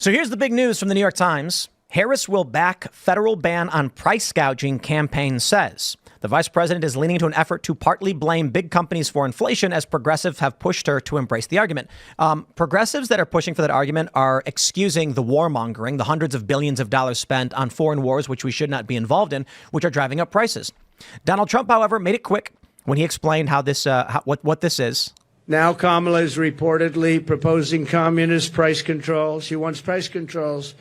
So here's the big news from the New York Times. Harris will back federal ban on price gouging, campaign says. The vice president is leaning into an effort to partly blame big companies for inflation as progressives have pushed her to embrace the argument. Progressives that are pushing for that argument are excusing the warmongering, the hundreds of billions of dollars spent on foreign wars, which we should not be involved in, which are driving up prices. Donald Trump, however, made it quick when he explained how this what this is. Now Kamala is reportedly proposing communist price controls. She wants price controls.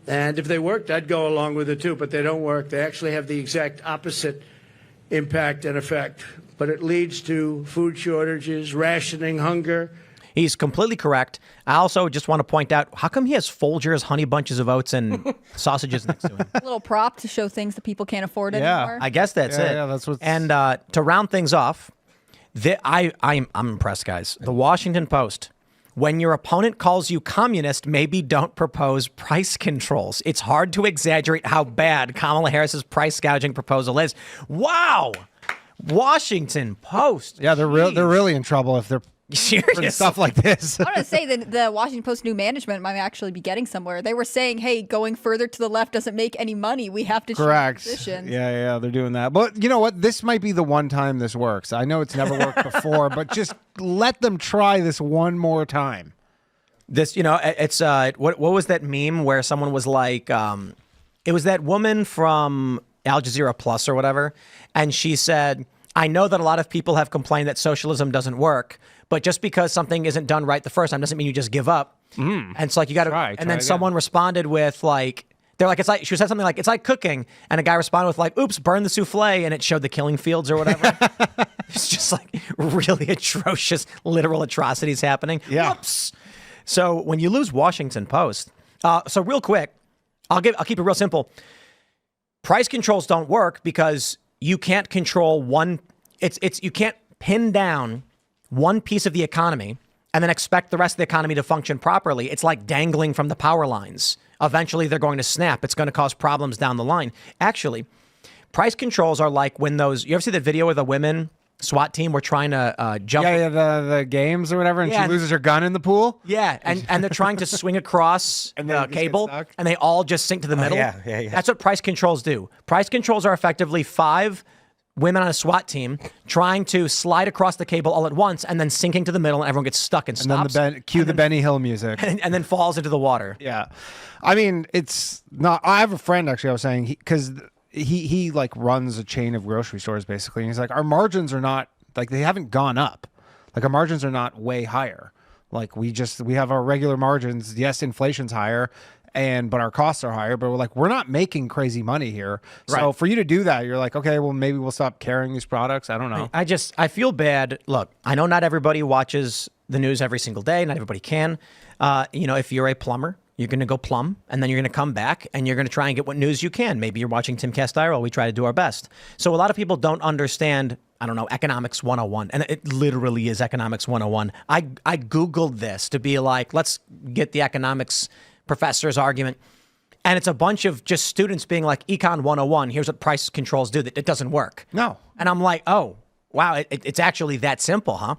And if they worked, I'd go along with it, too. But they don't work. They actually have the exact opposite impact and effect. But it leads to food shortages, rationing, hunger. He's completely correct. I also just want to point out, how come he has Folgers, Honey Bunches of Oats, and sausages next to him? A little prop to show things that people can't afford anymore. I guess that's it. Yeah, that's what's... And to round things off, I'm impressed, guys. The Washington Post. When your opponent calls you communist, maybe don't propose price controls. It's hard to exaggerate how bad Kamala Harris's price gouging proposal is. Wow. Washington Post. Yeah, they're really in trouble if they're serious stuff like this. I want to say that the Washington Post new management might actually be getting somewhere. They were saying, hey, going further to the left doesn't make any money. We have to change positions. Yeah, they're doing that. But you know what? This might be the one time this works. I know it's never worked before, but just let them try this one more time. This, it's what was that meme where someone was like, it was that woman from Al Jazeera Plus or whatever, and she said, I know that a lot of people have complained that socialism doesn't work, but just because something isn't done right the first time doesn't mean you just give up. And it's like, you got to, and then someone responded with like, she said something like, it's like cooking. And a guy responded with like, oops, burn the souffle. And it showed the killing fields or whatever. It's just like really atrocious, literal atrocities happening. Yeah. Whoops. So when you lose Washington Post, so real quick, I'll keep it real simple. Price controls don't work because you can't control you can't pin down one piece of the economy and then expect the rest of the economy to function properly. It's like dangling from the power lines. Eventually, they're going to snap. It's going to cause problems down the line. Actually, price controls are like when you ever see the video where the women SWAT team were trying to jump? Yeah, the games or whatever, and she loses her gun in the pool? Yeah, and they're trying to swing across the cable, and they all just sink to the middle. Yeah. That's what price controls do. Price controls are effectively 5 women on a SWAT team trying to slide across the cable all at once and then sinking to the middle and everyone gets stuck and stops. And then cue the Benny Hill music. And then falls into the water. Yeah. I mean, it's not... I have a friend, actually, I was saying, because he like runs a chain of grocery stores, basically. And he's like, our margins are not... Like, they haven't gone up. Like, our margins are not way higher. Like, we have our regular margins. Yes, inflation's higher. But our costs are higher, but we're not making crazy money here. So Right. for you to do that, you're like, okay, well, maybe we'll stop carrying these products. I don't know. I feel bad. Look, I know not everybody watches the news every single day. Not everybody can. If you're a plumber, you're going to go plumb, and then you're going to come back, and you're going to try and get what news you can. Maybe you're watching timcastirl. We try to do our best. So a lot of people don't understand, I don't know, economics 101. And it literally is economics 101. I Googled this to be like, let's get the economics professor's argument. And it's a bunch of just students being like, Econ 101, here's what price controls do. That it doesn't work. No. And I'm like, oh, wow, it's actually that simple, huh?